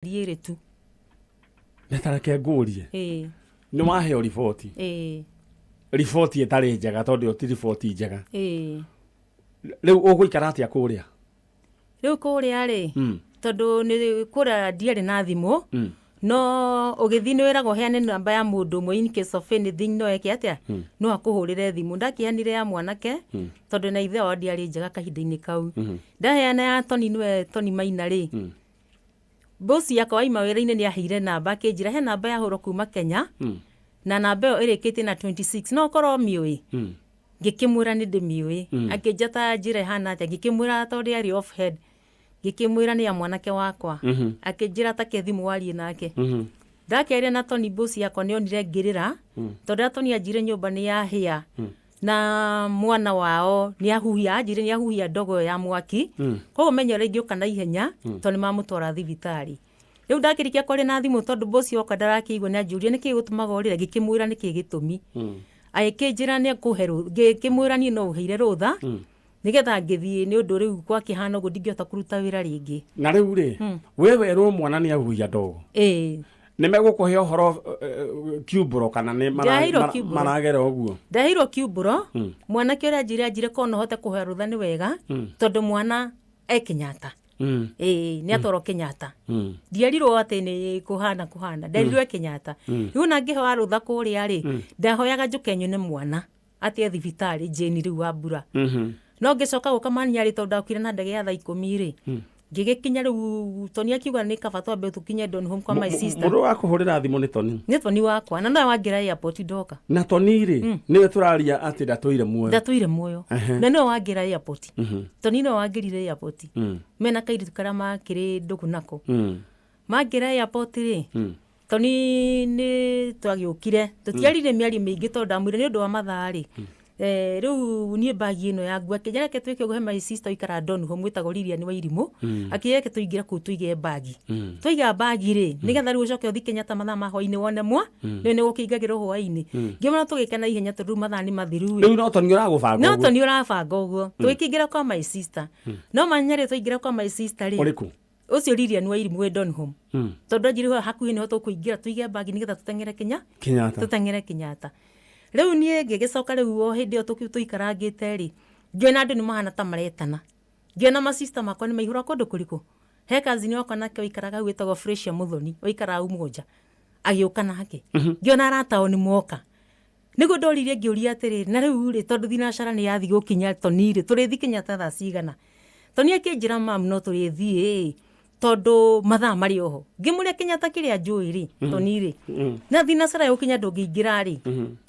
ahiriire tu metareke ngurie ni waheo riboti riboti etari njega tondu ti riboti njega riu uguikara atia kuria riu kuria ri tondu ni kura ndiari na thimu no ugithi ni wirago heane namba ya mundu mwe in case of anything no eke atia no akuhurire thimu ndakihanire ya mwanake tondu na ithe wa ndiari njega kahinda-ini kau ndaheana ya Toni niwe Toni Maina ri bosi yakwa ima wira-ini ni ahire namba akinjira he namba ya huro kuma Kenya na namba iyo irikite na 26 no korwo miui ngikimwira ni ndimiui akinjata njira hana atia ngikimwira tondu ari off head ngikimwira ni ya mwanake wakwa akinjira take thimu warie nake ndakeria na Toni bosi yakwa ni onire ngirira tondu Toni anjire nyumba ni yahia na mwana wao ni ahuhia anjire ni ahuhia ndogo ya mwaki koguo menyera ingioka na ihenya tondu mamutwara thibitari riu ndakirikia kori na thimu tondu bosi oka ndarakiigua ni anjuria niki gutumaga urire ngikimwira niki gitumi aikinjira ni akuheru ngikimwira ni no uheire rutha nigetha ngithii ni undu riu kwa kihano gu ndingihota kuruta wira ringi na riu ri wewe ro mwana ni ahuhia ndogo ni megukuhe uhoro kiuburo kana ni maragera uguo ndahiro kiuburo mwanake uria anjire kono hote kuhe rutha ni wega tondu mwana Kenyatta ni atoro Kenyatta ndiarirwo ati ni kuhana ndarirwo Kenyatta riu na ngihoa rutha kuria ri ndahoyaga njukenyu ni mwana ati thibitari Jane riu wa mbura no ngicoka gukamania ri tondu ndakire na ndege ya thaa 10 ri ngigikinya riu Toni akiuga ni kaba twambe tukinye Don home kwa my sister mundu wakuhurira thimu ni Toni wakwa na no wangira airport ndoka na Toni ri niwe turaria ati ndatuire muoyo na no wangira airport Toni no wangirire airport mena kairitu kara makiri ndugu nako mangira airport ri Toni ni twagiukire tutiarire miari mingi tondu ndamwire ni undu wa mathaa ri riu ni bagi ino ya ngua kijana ke twike guhe my sister ikara Don home mwitago Lilia ni wa irimu akiyeke tuingira ku tuige bagi tuiga bagi ri nigetha riu ucoke uthi Kenyatta mathaa maho-ini wone mwa ni gukingagira hwa-ini ngimana tugikena ihenya tondu mathaa ni mathiru riu no Toni urabanga uguo twikingira kwa my sister no manyare tuingira kwa my sister ri uriku ucio Lilia ni wa irimu we Don home tondu njiri hakuhi ni ho tukuingira tuige bagi nigetha tutengere Kenyatta riu nie ngigicoka riu o hindi o tuikarangite ri ngiona andu ni mahana ta maretana ngiona ma sister makwa ni maihura kundu kuriku he kazi ni okwa nake oikaraga gwitagwo Fresh Muthoni oikara umoja agiuka nake ngiona arata ni moka nigo ndoririe ngiuria atiri na riu ri tondu thinacara ni yathi gukinya Toni ri turithi Kenyatta thaa cigana Toni akinjira mam no turithi tondu mathaa mari oho ngimuria Kenyatta kiria njui ri Toni ri na thinacara yukinya ndungiingira ri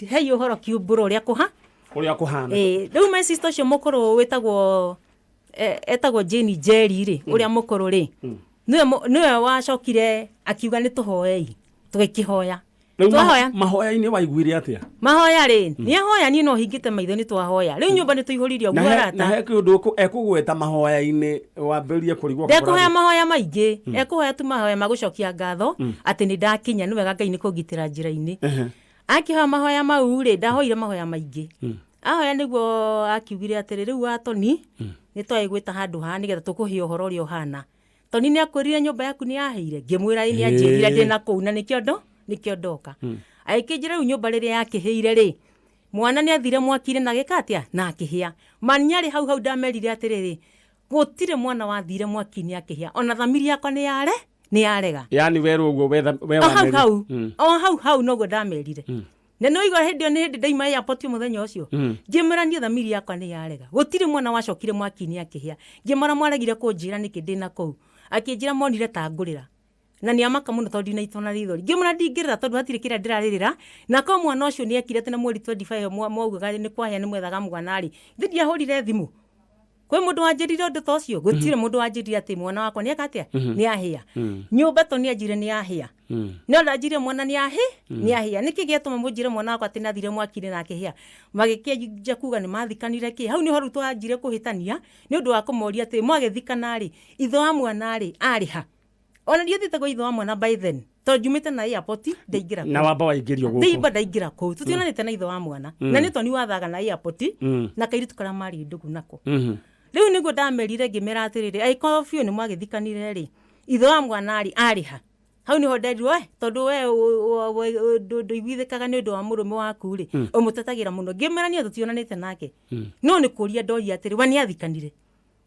hei uhoro kiuburo uria kuhana riu my sister cio mukuru witagwo etagwo Jane Jerry ri uria mukuru ri niwe wacokire akiuga ni tuhoei tugikihoya mahoya-ini waiguire atia mahoya ri ni ahoya ni no hingite maitho ni twahoya riu nyumba ni tuihuririe uguo arata na he kindu ekugweta mahoya-ini wambirie kurigwo ndekuhoya mahoya maingi ekuhoya tu mahoya magucokia ngatho ati ni ndakinya ni wega Ngai ni kungitira njira-ini akihoya mahoya mau ri ndahoire mahoya maingi ahoya niguo akiugire atiri riu wa Toni ni twaigwita handu ha nigetha tukuhia uhoro uria uhana Toni ni akwirire nyumba yaku ni yaheire ngimwira ni anjirire ndina kuu na nikio ndoka aikinjira riu nyumba riria yakiheire ri mwana ni athire mwakire na gikatia na akihia maniari hau ndamerire atiriri gutire mwana wathire mwaki ni akihia ona thamiri yakwa ni yarega yani weru uguo we hau no go ndamerire na no igwa hindi ndaima ya poti muthenya ucio ngimera ni thamiri yakwa ni yarega gutire mwana wacokire mwaki ni akihia ngimara mwaragire kunjira niki ndina kuu akinjira monire ta ngurira na ni amaka muno tondu na itona rithori ngimura ndingirira tondu hatire kira ndiraririra na ko mwana ucio ni ekire tena mweri 25 mwaugaga ni kwahia ni mwethaga mwanari ndia hurire thimu kwe mundu wanjirire undu tocio gutire mundu wanjirire ati mwana wakwa ni akatia ni ahia nyumba Toni anjire ni ahia no ndajire mwana ni ahia niki giatuma munjire mwana wakwa ati nathire mwakire na akihia magikia kuga ni mathikanire ki hau ni horu twanjire kuhitania ni undu wa kumoria ati mwagithikana ri itho wa mwana ri ariha ona ndiethite go itho wa mwana by then to jumite na airport ndaigira na wamba waingirio guku ndaigira ku tutionanite na itho wa mwana na ni Toni wathaga na airport na kairitu kara mari ndugu nako riu niguo ndamerire ngimera atiriri ai kofio ni mwagithikanire ri itho wa mwana ari ha hau niho nderirwo tondu we nduiguithikaga ni undu wa murume waku ri umutetagira muno ngimera tutionanite nake no ni kuria ndoria atiri we ni athikanire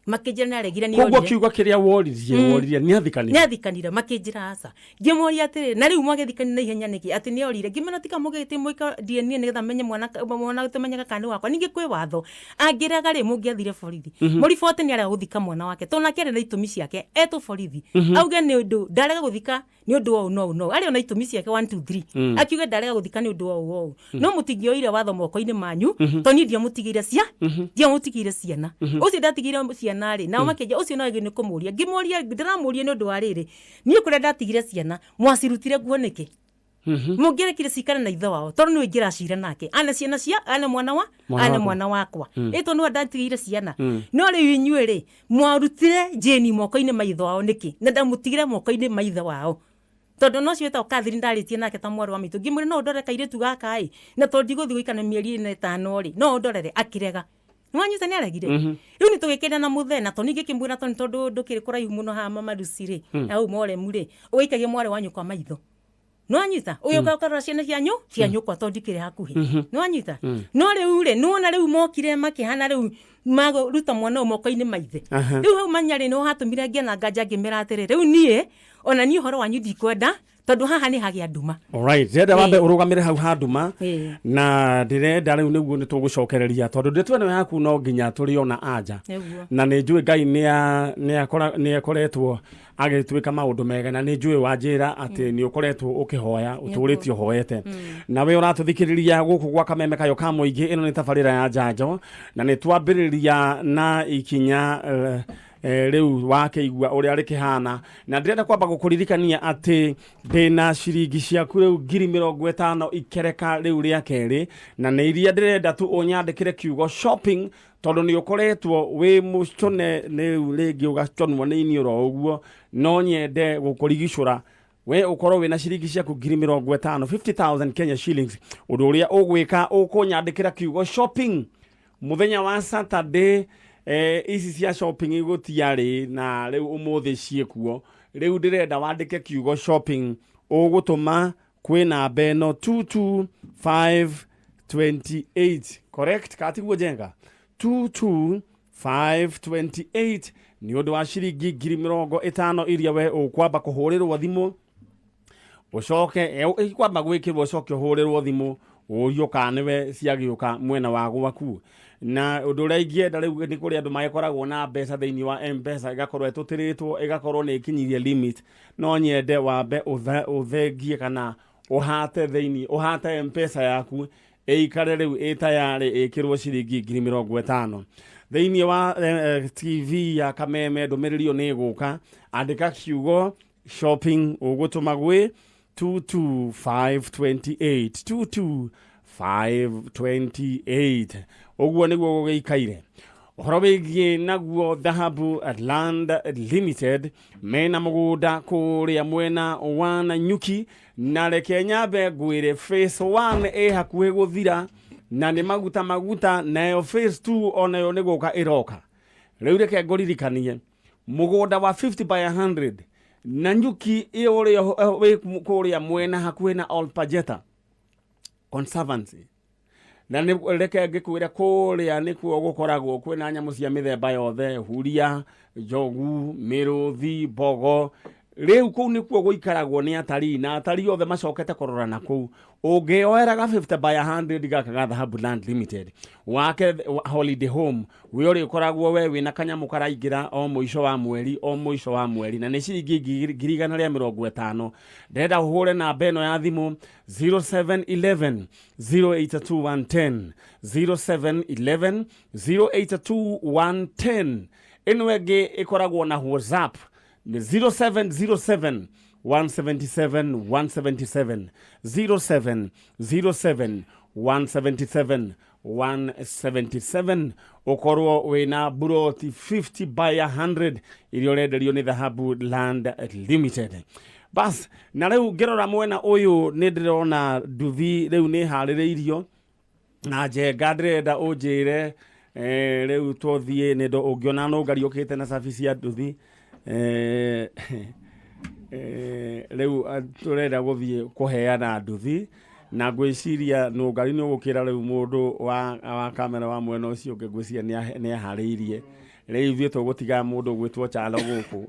makijira ni aregire ni koguo kiugo kiria woririe ni athikanire makijira asa ngimoria atiri na riu mwagithikani na ihenya niki ati ni orire ngimena tika mugiti mwika DNA ni getha menye mwana utemenyaga kani wakwa ningi kwi watho angiraga ri mungiathire borithi muribote ni arega guthika mwana wake tona kere na itumi ciake etu borithi auge ni undu ndarega guthika ni undu wao no ari ona itumi ciake 1 2 3 akiuge ndarega guthika ni undu wao no mutingioire watho moko-ini manyu toni ndia mutigire ciana ucio ndatigire ciana na makeja ucio no ni kumuria ngimoria ndiramuria ni undu wa riri nie kuria ndatigire ciana mwacirutire guo niki mungerekire cikare na itho wao tondu ni ngira cira nake ana ciana cia ana mwana wakwa ito no ndatigire ciana no ri inyue ri mwarutire jeni moko-ini maitho wao niki na ndamutigire moko-ini maitho wao tondu no cio ta kathiri ndaritie nake ta mwaru wa mitu ngimure no ndore kairetu gaka na tondu guthi guikana mieri 5 ri no ndorere akirega mwanyuta ni aregire riu ni tugikenda na muthena to ningi kimbwira tondu ndukiri kuraihu muno ha mama Lucire au more mure uikagie mware wanyu kwa maitho no anyita uyo gakara ciana cianyu kwa tondu kire hakuhi no anyita no riu ri no na riu mokire makihana riu mago ruta mwana moko-ini maithe riu hau manyari no hatumire ngia na nganja ngimera atiri riu nie ona ni horo wanyu ndikwenda tondu haha ni hagia nduma. Alright, renda wambe urugamire hau ha nduma na ndirenda riu niguo ni tugucokereria tondu nditwene yaku no nginya turiona anja na ni njui Ngai ni akoretwo agituika maundu mega na ni njui wanjira ati ni ukoretwo ukihoya uturitio hoete na we uratuthikiriria guku gwa kameme kayo ka muingi ino ni tabarira ya njanjo na ni twambiriria na ikinya riu wake igua uri ari kihana na ndirenda kwamba gukuririkania ati ndina ciringi ciaku riu 50,000 ikereka riu ria keri na ni iria ndirenda tu unyandikire kiugo shopping tondu ni ukoretwo wi mucone ni ringi ugaconwo ni iniuro uguo no nyende gukurigicura we ukorwo wina ciringi ciaku 50,000 50,000 Kenya shillings undu uria ugwika ukunyandikira kiugo shopping muthenya wa Saturday ici cia shopping igutiari na riu umuthi ciekuo riu ndirenda wandike kiugo shopping ugutuma kwi namba eno 22528 correct katiguo jenga 22528 ni undu wa ciringi 50,000 iria we ukwamba kuhurirwo thimu ucoke ikwamba gwikirwo ucoke uhurirwo thimu uyo kaniwe ciagiuka mwena wa gwaku na undu ria ingienda riu ni kuri andu magikoragwo na mbeca thiini wa M-Pesa igakorwo etutiritwo igakorwo ni ikinyirie limit no nyende wambe uthengie kana uhate thiini uhate M-Pesa yaku ikare riu itayari ikirwo ciringi 50,000 thiini wa TV ya kameme ndumiririyo ni guka andika kiugo shopping ugutuma gwi 22528 22528 oguo niguo gugiikaire uhoro wigie naguo Dhahabu Land Limited mena mugunda kuria mwena wa Nanyuki na reke nyambe ngwire phase 1 hakuhe guthira na ni maguta nayo phase 2 onayo ni guka iroka riu reke nguririkanie mugunda wa 50 by 100 Nanyuki uri kuria mwena hakuhe na Olpajeta Conservancy na ni reke ngikwira kuria ni kuo gukoragwo kwina nyamu cia mithemba yothe huria jogu miruthi bogo riu ku ni kuo guikaragwo ni atari na atari yothe macokete korora na ku ungioeraga 50 by 100 gaka Dhahabu Land Limited wake holiday home we uri koragwo we wina kanyamu karaingira o muico wa mweri na ni ciringi 150 ndenda uhure na beno ya thimu 0711 082110 0711 082110 inwege ikoragwo na WhatsApp 0707 177 177 0707 177 177 ukorwo wina buroti 50 by 100 irio renderio ni Dhahabu Land Limited bas na riu ngirora mwena uyu ni ndirona nduthi riu ni haririirio na njenga ndirenda unjire riu tuthie ni ndo ungiona no ngari ukite na service ya nduthi Rĩu tũrenda gũthiĩ kũheana nduthi na ngwĩciria nũngari nĩ ũgũkĩra rĩu mũndũ wa kamera wa mwena ũcio ũngĩ ngwĩciria nĩ aharĩirie rĩu ithuĩ tũgũtiga mũndũ gwĩtwo Chalo gũkũ.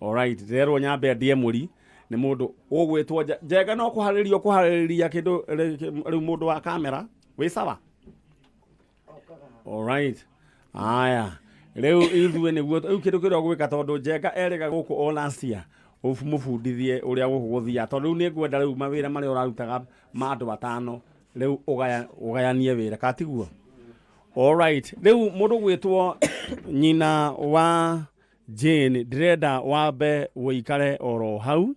Alright, rero nyambe ndie mũri nĩ mũndũ ũgwĩtwo Njenga no kũharĩria kĩndũ rĩu mũndũ wa kamera wĩ sawa. Alright, aya rĩu ithuĩ nĩguo rĩu kĩndũ kĩrĩa ũgwĩka tondũ Njenga erĩga gũkũ all last year mũbundithie ũrĩa gũgũthia tondũ rĩu nĩ ngwenda rĩu mawĩra marĩa ũrarutaga ma andũ batano rĩu ũgayanie wĩra katiguo. Alright, rĩu mũndũ gwĩtwo nyina wa Jane ndĩrenda wambe wĩikare oro hau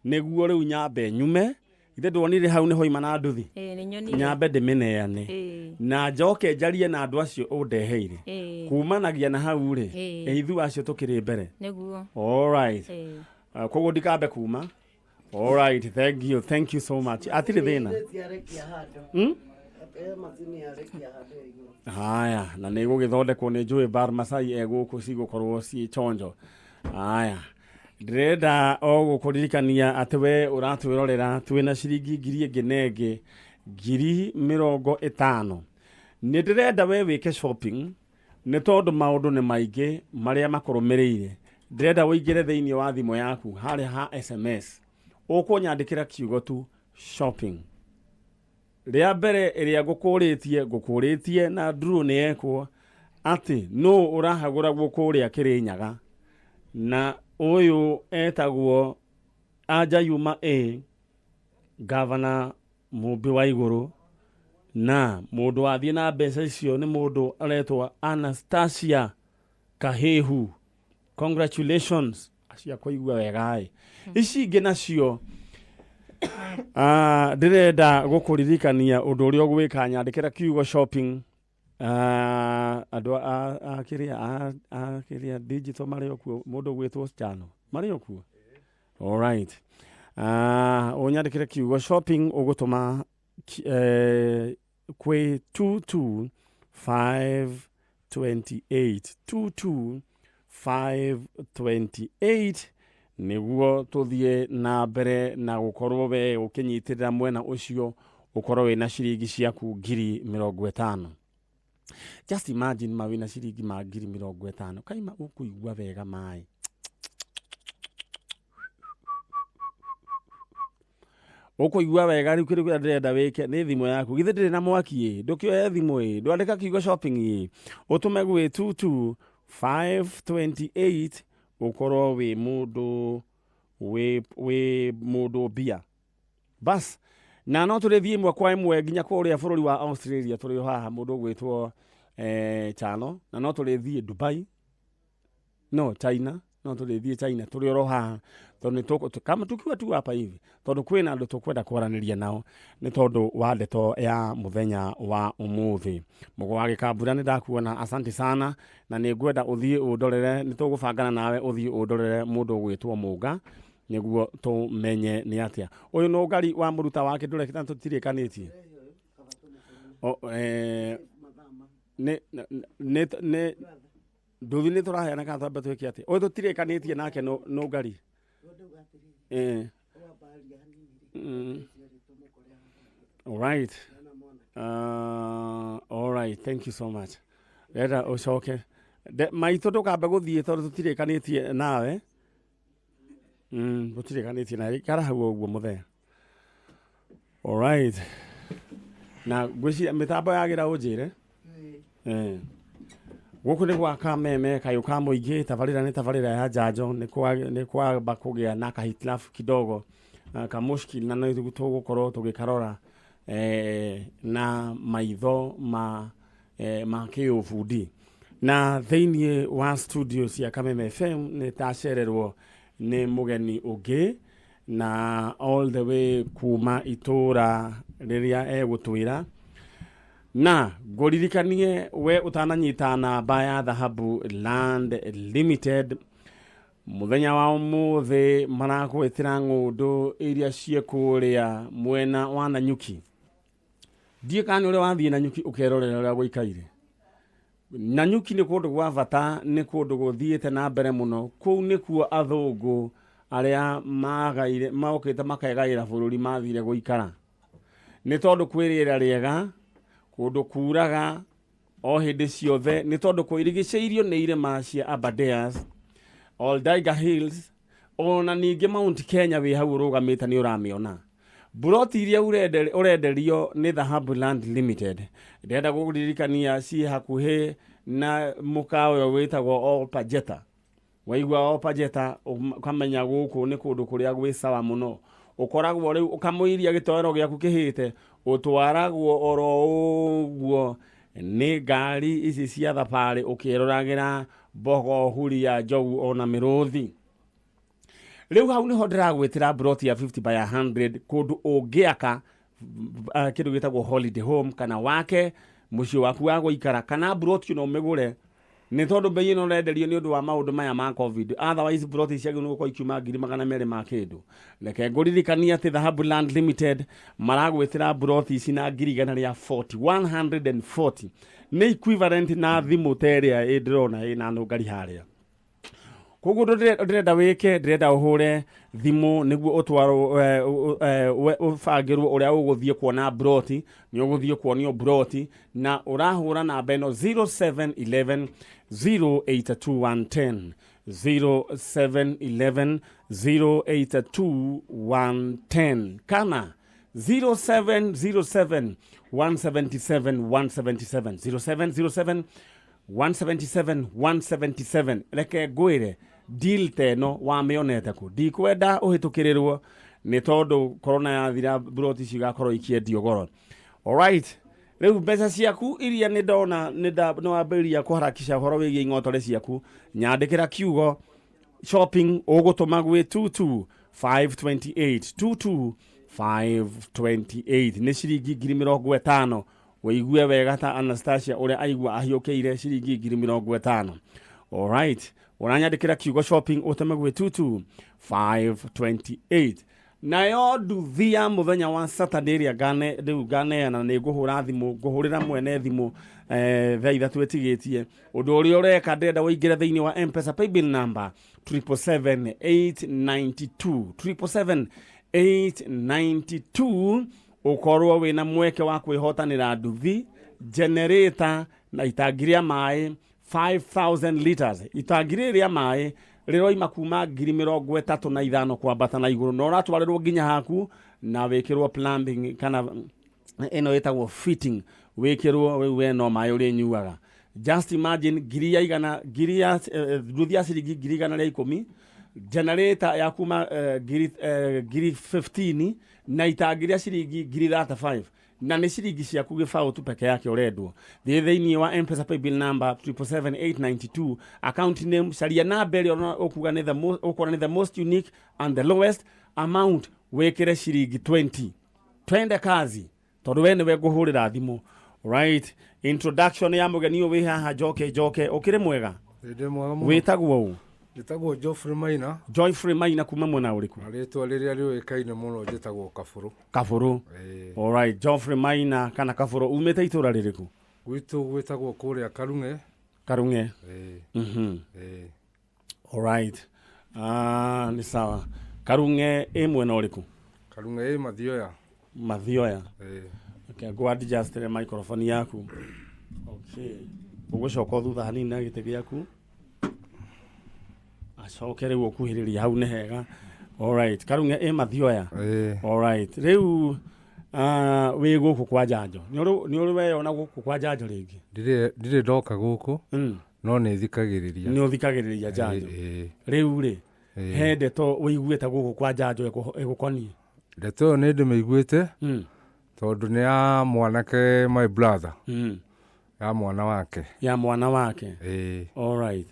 nĩguo rĩu nyambe nyume ithe ndwonire hau nĩho ima na nduthi nyambe ndĩmĩneane na njoke njarie na andũ acio ũndeheire kumanagia na hau rĩ ithuĩ acio tũkĩrĩ mbere nĩguo. Alright, koguo ndikambe kuma. Alright, thank you so much. Atirĩ thĩna haya na nĩ gũgĩthondekwo nĩ njũĩ Bar Masai egũkũ cigũkorwo ciĩ chonjo. Haya ndĩrenda o gũkũririkania atĩ we ũratwĩrorera twĩna ciringi ngiri ĩngĩ na ĩngĩ 50,000. Nĩ ndĩrenda we wĩke shopping nĩ tondũ maũndũ nĩ maingĩ marĩa makũrũmĩrĩire. Ndĩrenda wĩingĩre thĩinĩ wa thimũ yaku harĩa ha SMS ũkũnyandĩkĩra kiugo tu shopping. Rĩa mbere ĩrĩa ngũkũrĩtie na draw nĩ yekwo atĩ no ũrahagũra gũkũrĩa Kĩrĩnyaga na ũyũ etagwo Anja Yuma Governor Mũmbi wa igũrũ na mũndũ wathiĩ na mbeca icio nĩ mũndũ aretwo Anastasia Kahehu. Congratulations. Acia kũigua wega ici ingĩ nacio ndĩrenda gũkũririkania ũndũ ũrĩa ũgwĩka nyandĩkĩra kiugo shopping. Andũ akĩrĩa digital marĩ okuo mũndũ gwĩtwo Chano marĩ okuo. Alright, ũnyandĩkĩre kiugo shopping ũgũtũma kwĩ 22528 22528 nĩguo tũthiĩ na mbere na gũkorwo we ũkĩnyitĩrĩra mwena ũcio ũkorwo wĩna ciringi ciaku 50,000. Just imagine mawĩna ciringi ma 50,000 kaima ũkũigua wega mai. Ũkũigua wega rĩu kĩrĩa ndĩrenda wĩke nĩ thimũ yaku githĩ ndĩrĩ na mwaki ndũkĩoya thimũ ndwandĩka kiugo shopping ũtũme gwĩ 22528 ukorwo wĩ mũndũ mbia bas na no tũrĩthiĩ ĩmwe kwa ĩmwe nginya kũrĩa bũrũri wa Australia tũrĩ haha mũndũ gwĩtwo Chano na no tũrĩthiĩ Dubai no China no tũrĩthiĩ China tũrĩ oro haha tondũ kama tukiwa tu hapa hivi tondũ kwĩna andũ tũkwenda kwaranĩria nao nĩ tondũ wa ndeto ya mũthenya wa ũmũthĩ. Mũgo wa Gĩkambura nĩ ndakuona asante sana na nĩ ngwenda ũthiĩ ũndorere nĩ tũgũbangana nawe ũthiĩ ũndorere mũndũ gwĩtwo Mũga nĩguo tũmenye nĩ atĩa. Ũyũ no ngari wa mũruta wake ndũrekĩra tũtirĩkanĩtie nĩ nduthi nĩ tũraheana kana twambe twĩke atĩ ũyũ tũtirĩkanĩtie nake no ngari alright. Alright, thank you so much. Renda ũcoke maitũ ndũkambe gũthiĩ tondũ tũtirĩkanĩtie nawe tũtirĩkanĩtie nawe ikara hau ũguo mũthenya. Alright, na ngwĩciria mĩtambo yagira ũnjĩre gũkũ nĩ gwaka meme kayũ ka mũingĩ tabarĩra nĩ tabarĩra ya njanjo nĩ kwamba kũgĩa na kahitilafu kidogo kamushkil na nĩ tũgũkorwo tũgĩkarora na maitho ma kĩũbundi na thĩinĩ wa studio cia Kameme FM nĩ tacererwo nĩ mũgeni ũngĩ na all the way kuma itũra rĩrĩa egũtwĩra na ngũririkanie we ũtananyita namba ya Dhahabu Land Limited muthenya wa ũmũthĩ marakwĩtĩra ng'ũndũ iria ciĩkũrĩa mwena wa Nanyuki. Ndiĩ kana ũrĩa wathiĩ Nanyuki ũkerorera ũrĩa gũikaire. Nanyuki nĩ kũndũ gwa bata nĩ kũndũ gũthiĩte na mbere mũno kũu nĩkuo athũngũ aria magaire maukite makaegaira bururi mathire guikara ni tondu kwirira riega kundu kuraga o hindi ciothe ni tondu kwirigiceirio ni irema cia Aberdares Aldaiga Hills ona ningi Mount Kenya wi hau rugamite ni uramiona buroti iria urenderio ni Dhahabu Land Limited ndenda guguririkania ci hakuhi na mukawe witagwo All Pajeta waigua All Pajeta ukamenya guku ni kundu kuria gwi sawa muno ukoragwo riu ukamuiria gitoero giaku kihite utwaragwo oro uguo ni ngari ici cia thapari ukieroragira bogo huria njogu ona miruthi riu hau niho ndiragwitira broti ya 50 by 100 kundu ungiaka kindu gitagwo holiday home kana wake muci waku wa guikara kana broti no migure ni tondu bei no renderio ni undu wa maundu maya ma covid otherwise broti cia gino ko ikiuma 200 ma kindu leke nguririkania ati Dhahabu Land Limited maragwitira broti ici na 140 ni equivalent na thimu teria idirona ina ngari haria koguo ndirenda wike ndirenda uhure thimu niguo utwaro ufagirwo uria uguthie kuona broti ni uguthie kuonio broti na urahura na beno 0711 082110 0711 082110 kana 0707 177 177 0707 177 177 leke gwire deal teno wa meonete ku dikwenda uhitukirirwo ni tondu corona yathira broti cigakorwo ikiendio goro. Alright, riu mbeca ciaku iria ni ndona no ambiria kuharakisha horo wigie ingotore ciaku nyandikira kiugo shopping ugutuma gwi 22528 22528 ni ciringi 50,000 waigue wega ta Anastasia uria aigua ahiukeire ciringi 50,000. Alright, uranyandikira kiugo shopping utuma gwi 22528 nayo nduthia muthenya wa Saturday ria gane na ni guhura thimu guhurira mwene thimu thaa ithatu etigitie undu uria ureka ndenda uingire thiini wa M-Pesa paybill number 77892 77892 ukorwo wina mweke wa kwihotanira nduthi generator na itangiria mai 5000 liters itangiria mai riroima kuma 35,000 kwambata na iguru no ratwarirwo nginya haku na wikirwo plumbing kana eno etagwo fitting wikirwo we no mai uri nyuaga. Just imagine giria igana giria nduthia ciringi 110 generator ya kuma giri 15 na itangiria ciringi 35 na ni ciringi ciaku gibao tu peke yake urendwo thiini wa M-Pesa paybill number 77892 account name caria na mbere okuga ni the most unique and the lowest amount wekere ciringi 20 twende kazi tondu we niwe guhurira thimu. Right, introduction ya mugeni wi haha joke ukire mwega ndi mwega witagwo u nditagwo Joyfrey Maina kuma mwena uriku aritwa riria riuikaine muno nditagwo Kaburu. All right, Joyfrey Maina kana Kaburu umete itura ririku gwitu gwitagwo kuria Karunge all right, ni sawa. Karunge mwena uriku Karunge Mathioya okay, go adjust the microphone yaku. Okay, ugucoka thutha hanini na gite giaku acokere gukuhiriria hau ne hega. All right, Karunge Mathioya. All right, riu we guku kwa janjo ni uri we ona guku kwa janjo ringi ndire ndoka guku no ni thikagiriria janjo riu ri he ndeto wiguite guku kwa janjo egukoni ndeto ni ndimiguite tondu ni ya mwanake my brother ya mwana wake all right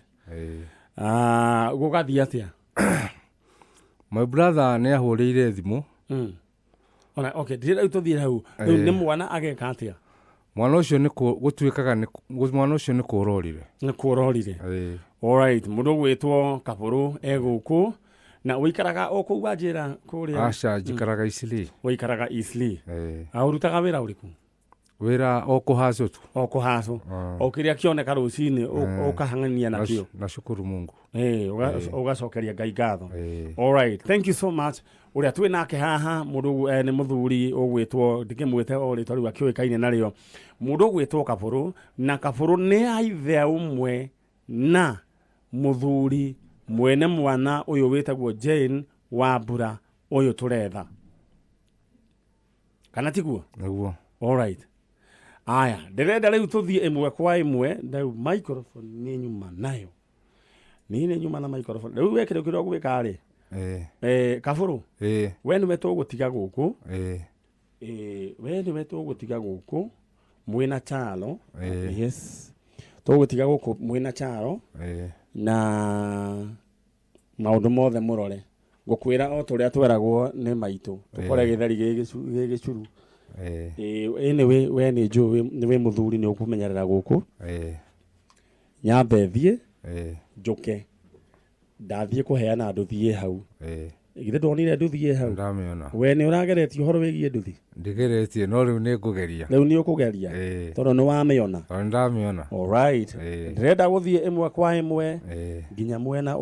gugathia atia my brother ni ahurire thimu ona okay ndira utothire hau ni mwana ageka atia mwana ucio ni gutuikaga mwana ucio ni kurorire all right mundu gwitwo Kaburu eguku na wikaraga oku wajira kuria aca njikaraga Isli wikaraga Isli aurutaga wira uriku wira okuhaco tu okuhaco okiria kioneka rucini ukahang'ania nakio nashukuru Mungu ugacokeria Ngai ngatho. All right, thank you so much. Uria twi nake haha mundu ni muthuri ugwitwo ndikimwite o ritwa riu akioikaine nario mundu ugwitwo Kaburu, na Kaburu ni aithe umwe na muthuri mwene mwana uyu witagwo Jane Wambura uyu turetha kana tiguo niguo. All right, aya ndirenda riu tuthie imwe kwa imwe riu microphone ni nyuma nayo ni nyuma na microphone riu wekire kiro gwika ri Kaburu we ni wetu gutiga guku we ni wetu gutiga guku mwina chalo yes tugutiga guku mwina chalo na maundu mothe murore gukwira o turia tweragwo ni maitu tukore githari gicuru anyway we ni njui ni we muthuri ni ukumenyerera guku nyambe thie njuke ndathie kuheana andu thie hau githe ndonire andu thie hau ndamiona we ni urageretie horo wigie nduthi ndigeretie no riu ni kugeria riu ni ukugeria tondu ni wamiona ndamiona. All right, ndirenda guthie imwe kwa imwe nginya mwena